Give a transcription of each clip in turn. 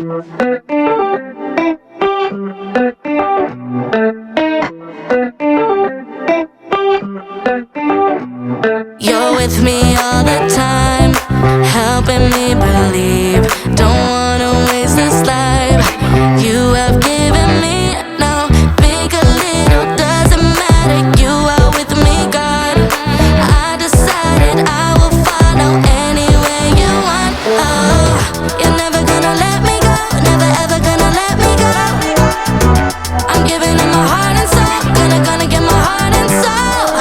You're with me all the time, helping me believe. Don't wanna waste this life you have given me. No, big or little, doesn't matter. You are with me, God. I decided I will follow anywhere you want. Oh, you're never gonna let me go, never ever gonna let me go. I'm giving it my heart and soul, gonna give my heart and soul.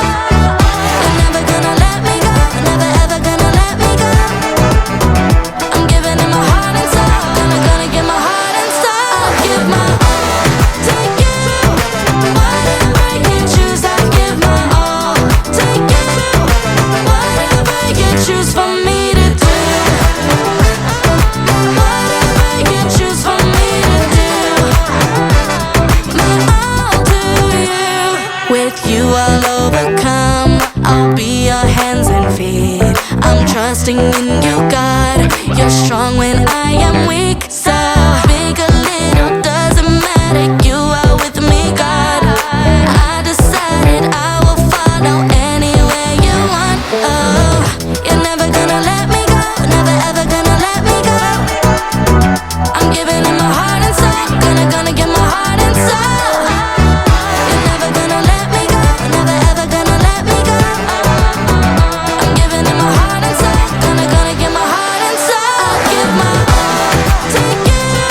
You're never gonna let me go, never ever gonna let me go. I'm giving it my heart and soul, gonna give my heart and soul. I'll give my all to you, whatever you choose. I'll give my all to you, whatever you choose for me to do. Whatever you choose for me to do. My all to you. With you I'll overcome, I'll be your hands and feet. I'm trusting in you, God. You're strong when I am weak. So big or little, doesn't matter. You are with me, God. I decided I will follow anywhere you want. Oh, you're never gonna let me go, never ever gonna let me go. I'm giving it my heart and soul, gonna give my heart and soul. You're never gonna let me go, never ever gonna let me go. I'm giving it my heart and soul, gonna give my heart and soul. I'll give my all to you,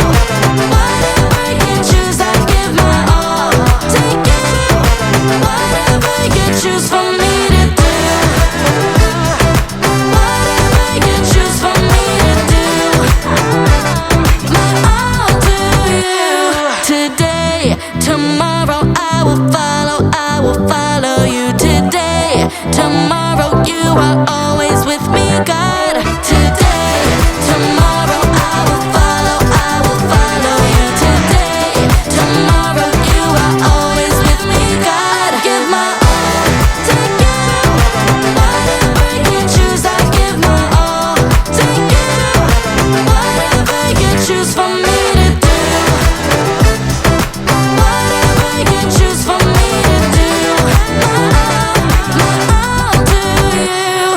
whatever you choose. I'll give my all to you, whatever you choose for me to do. Whatever you choose for me to do. My all to you. Today, tomorrow I will follow you. Today, tomorrow you are always with me, God. Today, tomorrow I will follow you. Today, tomorrow you are always with me, God. Give my all to you, whatever you choose. I give my all to you, whatever you choose for me to do. Whatever you choose for me to do. My all to you.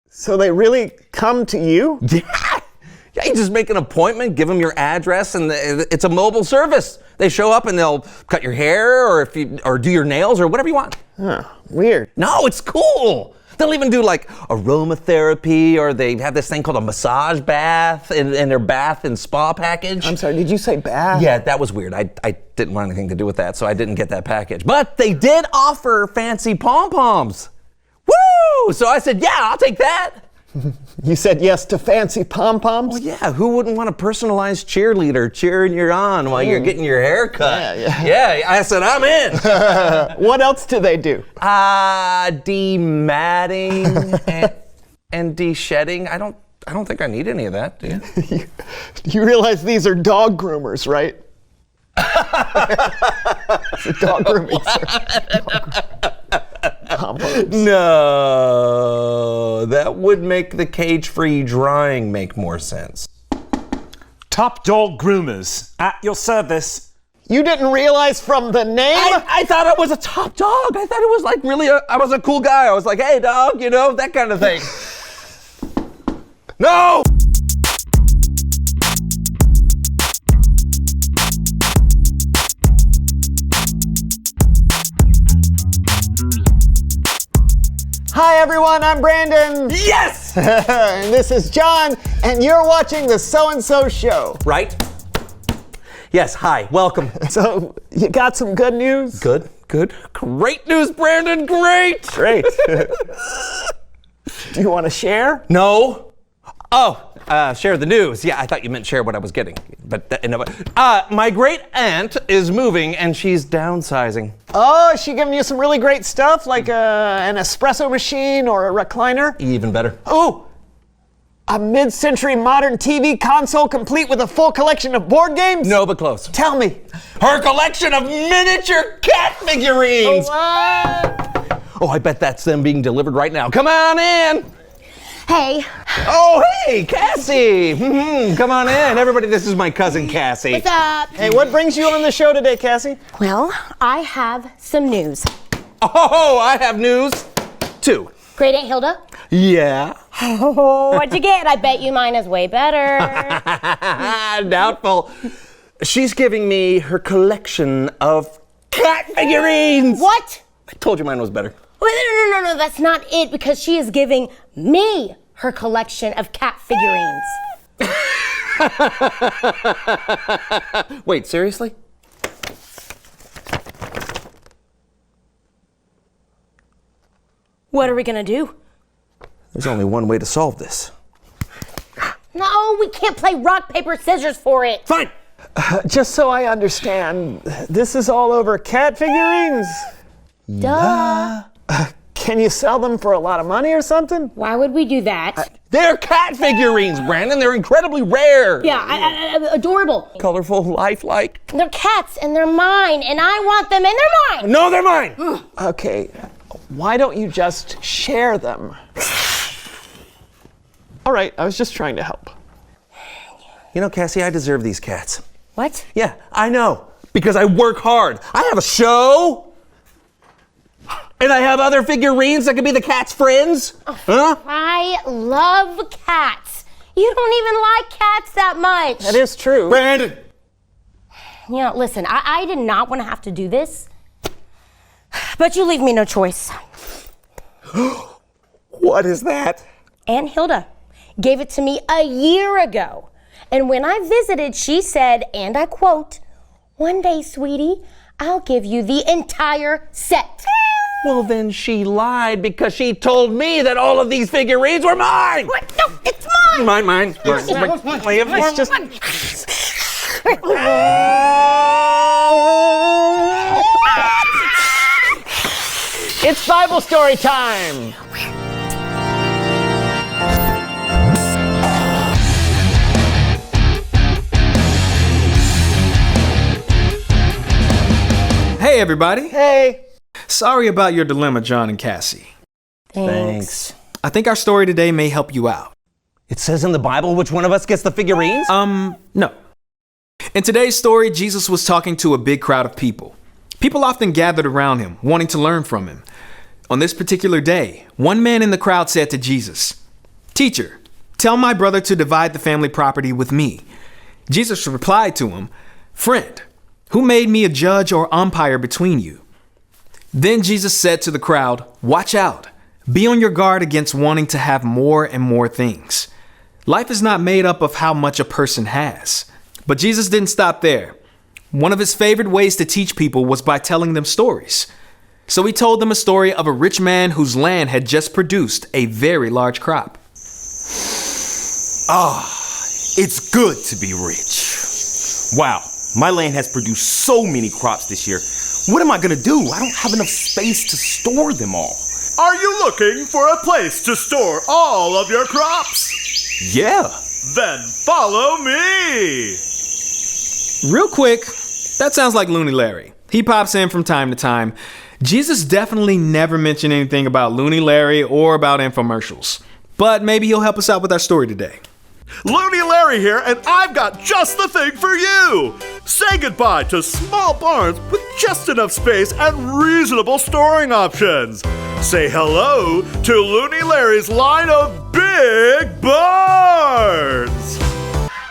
So they really come to you? Yeah. Yeah, you just make an appointment, give them your address, and it's a mobile service. They show up and they'll cut your hair or do your nails or whatever you want. Huh, weird. No, it's cool. They'll even do like aromatherapy, or they have this thing called a massage bath in their bath and spa package. I'm sorry, did you say bath? Yeah, that was weird. I didn't want anything to do with that, so I didn't get that package. But they did offer fancy pom-poms. Woo! So I said, yeah, I'll take that. You said yes to fancy pom-poms? Well, yeah, who wouldn't want a personalized cheerleader cheering you on while you're getting your hair cut? Yeah, I said, I'm in. What else do they do? Dematting and de-shedding. I don't think I need any of that, do you? You realize these are dog groomers, right? It's a dog grooming service. No, that would make the cage-free drying make more sense. Top Dog Groomers, at your service. You didn't realize from the name? I thought I was a top dog. I thought it was like really I was a cool guy. I was like, hey, dog, you know, that kind of thing. No! Hi everyone, I'm Brandon. Yes! And this is John, and you're watching the So-and-So Show. Right? Yes, hi, welcome. So, you got some good news? Good. Great news, Brandon, great! Great. Do you want to share? No. Oh, Share the news. Yeah, I thought you meant share what I was getting. But my great aunt is moving and she's downsizing. Oh, is she giving you some really great stuff, like an espresso machine or a recliner? Even better. Oh, a mid-century modern TV console complete with a full collection of board games? No, but close. Tell me. Her collection of miniature cat figurines. What? Oh, I bet that's them being delivered right now. Come on in. Hey. Oh, hey, Cassie. Come on in. Everybody, this is my cousin Cassie. What's up? Hey, what brings you on the show today, Cassie? Well, I have some news. Oh, I have news too. Great Aunt Hilda? Yeah. Oh, what'd you get? I bet you mine is way better. Doubtful. She's giving me her collection of cat figurines. What? I told you mine was better. Wait, no, that's not it, because she is giving me her collection of cat figurines. Wait, seriously? What are we gonna do? There's only one way to solve this. No, we can't play rock, paper, scissors for it. Fine. Just so I understand, this is all over cat figurines? Duh. Can you sell them for a lot of money or something? Why would we do that? They're cat figurines, Brandon. They're incredibly rare. Yeah, adorable. Colorful, lifelike. They're cats and they're mine, and I want them and they're mine. No, they're mine. Okay, why don't you just share them? All right, I was just trying to help. You know, Cassie, I deserve these cats. What? Yeah, I know. Because I work hard. I have a show. And I have other figurines that could be the cat's friends. Huh? I love cats. You don't even like cats that much. That is true. Brandon. You know, listen, I did not want to have to do this, but you leave me no choice. What is that? Aunt Hilda gave it to me a year ago. And when I visited, she said, and I quote, "One day, sweetie, I'll give you the entire set." Well, then she lied because she told me that all of these figurines were mine. What? No, it's mine. Mine. It's just... It's Bible story time. Hey everybody. Hey. Sorry about your dilemma, John and Cassie. Thanks. I think our story today may help you out. It says in the Bible which one of us gets the figurines? No. In today's story, Jesus was talking to a big crowd of people. People often gathered around him, wanting to learn from him. On this particular day, one man in the crowd said to Jesus, "Teacher, tell my brother to divide the family property with me." Jesus replied to him, "Friend, who made me a judge or umpire between you?" Then Jesus said to the crowd, "Watch out. Be on your guard against wanting to have more and more things. Life is not made up of how much a person has." But Jesus didn't stop there. One of his favorite ways to teach people was by telling them stories. So he told them a story of a rich man whose land had just produced a very large crop. It's good to be rich. Wow, my land has produced so many crops this year. What am I gonna do? I don't have enough space to store them all. Are you looking for a place to store all of your crops? Yeah. Then follow me! Real quick, that sounds like Looney Larry. He pops in from time to time. Jesus definitely never mentioned anything about Looney Larry or about infomercials. But maybe he'll help us out with our story today. Looney Larry here, and I've got just the thing for you! Say goodbye to small barns with just enough space and reasonable storing options. Say hello to Looney Larry's line of big barns!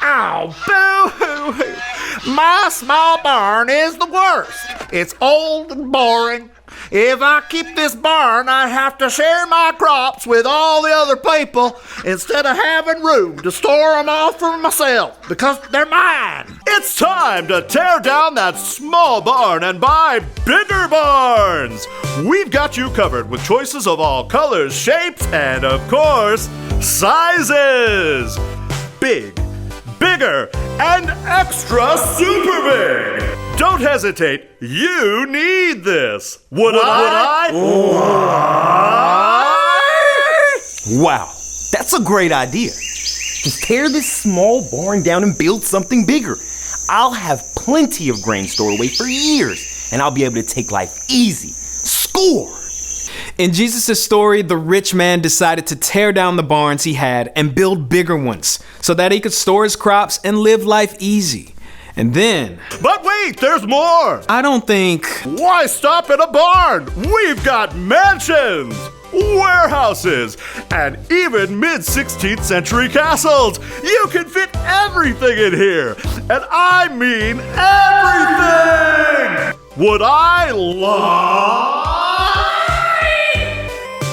Ow, boo-hoo! My small barn is the worst. It's old and boring. If I keep this barn, I have to share my crops with all the other people instead of having room to store them all for myself because they're mine. It's time to tear down that small barn and buy bigger barns. We've got you covered with choices of all colors, shapes, and of course, sizes. big, bigger, and extra super big. Don't hesitate. You need this. Would I? Wow, that's a great idea. Just tear this small barn down and build something bigger. I'll have plenty of grain stored away for years, and I'll be able to take life easy. Score! In Jesus' story, the rich man decided to tear down the barns he had and build bigger ones so that he could store his crops and live life easy. And then... But wait, there's more! I don't think... Why stop at a barn? We've got mansions, warehouses, and even mid-16th century castles. You can fit everything in here. And I mean everything! Would I lie?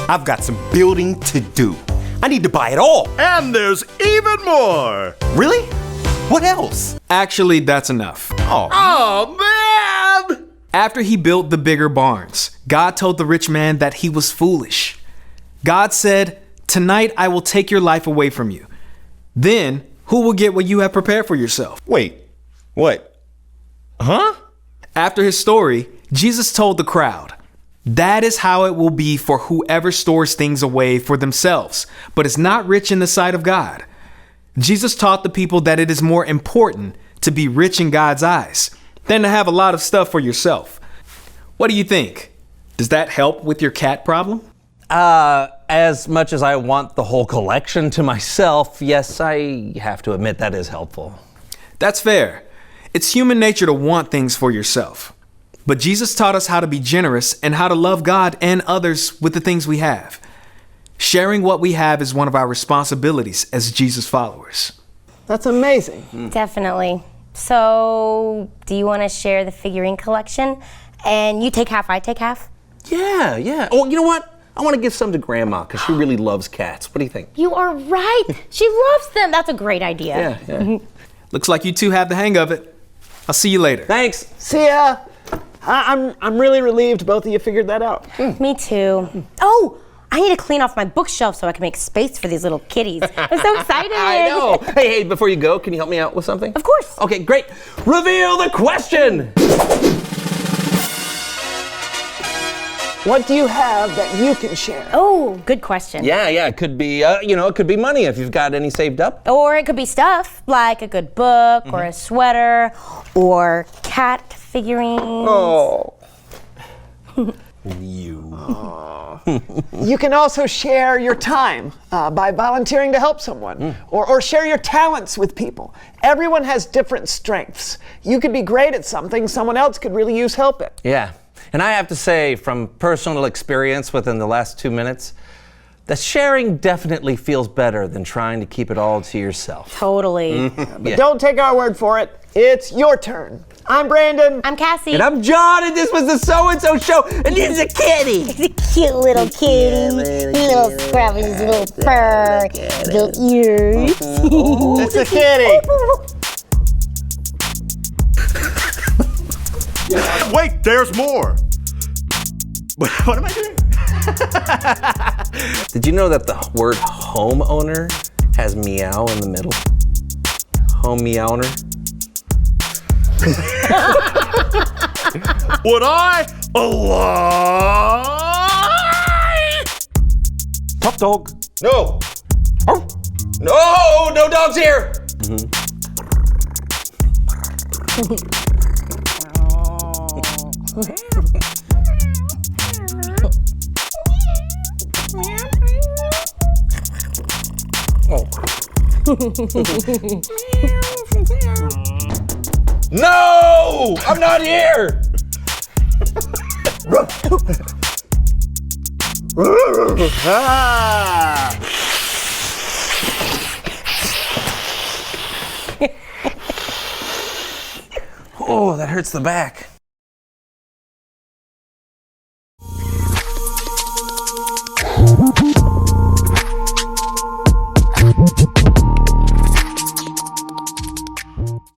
I've got some building to do. I need to buy it all. And there's even more. Really? What else? Actually, that's enough. Oh, man! After he built the bigger barns, God told the rich man that he was foolish. God said, "Tonight I will take your life away from you. Then who will get what you have prepared for yourself?" Wait, what? Huh? After his story, Jesus told the crowd, "That is how it will be for whoever stores things away for themselves, but is not rich in the sight of God." Jesus taught the people that it is more important to be rich in God's eyes than to have a lot of stuff for yourself. What do you think? Does that help with your cat problem? As much as I want the whole collection to myself, yes, I have to admit that is helpful. That's fair. It's human nature to want things for yourself. But Jesus taught us how to be generous and how to love God and others with the things we have. Sharing what we have is one of our responsibilities as Jesus followers. That's amazing. Definitely. So, do you want to share the figurine collection? And you take half, I take half? Yeah. Oh, you know what? I want to give some to Grandma because she really loves cats. What do you think? You are right. She loves them. That's a great idea. Yeah. Looks like you two have the hang of it. I'll see you later. Thanks. See ya. I'm really relieved both of you figured that out. Me too. Oh, I need to clean off my bookshelf so I can make space for these little kitties. I'm so excited. I know. Hey, before you go, can you help me out with something? Of course. Okay, great. Reveal the question. What do you have that you can share? Oh, good question. Yeah. It could be, it could be money if you've got any saved up. Or it could be stuff like a good book or a sweater or cat figurines. Oh. You can also share your time by volunteering to help someone or share your talents with people. Everyone has different strengths. You could be great at something someone else could really use help in. Yeah. And I have to say, from personal experience within the last 2 minutes, that sharing definitely feels better than trying to keep it all to yourself. Totally. But don't take our word for it. It's your turn. I'm Brandon. I'm Cassie. And I'm John, and this was the So-and-So Show, and this is a kitty. He's a cute little kitty. Little scruffy, his little fur, little ears. It's a kitty. Wait, there's more. What am I doing? Did you know that the word homeowner has meow in the middle? Home meowner. Would I lie? Top dog. No. No dogs here. No, I'm not here. Oh, that hurts the back.